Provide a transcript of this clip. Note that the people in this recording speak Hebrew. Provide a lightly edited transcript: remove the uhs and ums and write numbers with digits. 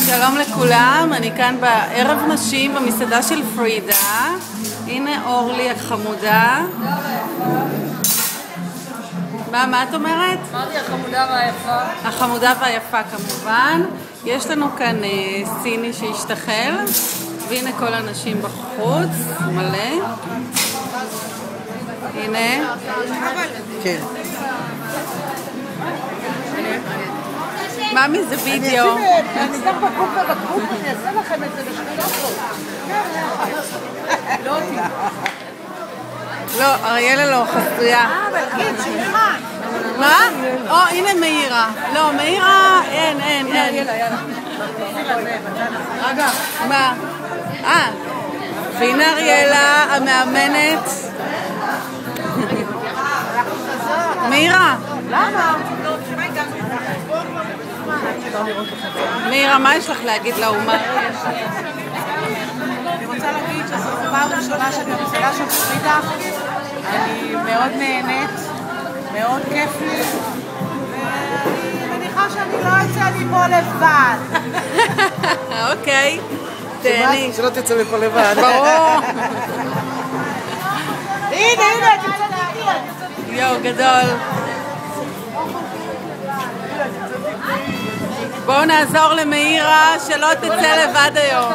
שלום לכולם, אני כאן בערב נשים במסעדה של פרידה. הנה אורלי החמודה. מה את אומרת? אמרתי החמודה והיפה. החמודה והיפה כמובן. יש לנו כאן סיני שהשתחל, והנה כל הנשים בחוץ, מלא. הנה. כן. ממי זה וידאו. אני אקח בקבוק ובקבוק ואני אעשה לכם את זה בשבילות. לא אותי. לא, אריאלה לא חסויה. סליחה. מה? או, הנה מאירה. לא, מאירה, אין. רגע. מה? והנה אריאלה המאמנת. מאירה. למה? מאירה, מה יש לך להגיד לאומה? אני רוצה להגיד שזו פעם ראשונה שאני במסעדה של פרידה. אני מאוד נהנית, מאוד כיף לי, ואני מניחה שאני לא אצא מפה לבד. אוקיי, תהני. שלא תצא מפה לבד. ברור. הנה, יואו, גדול. בואו נעזור למאירה שלא תצא לבד היום.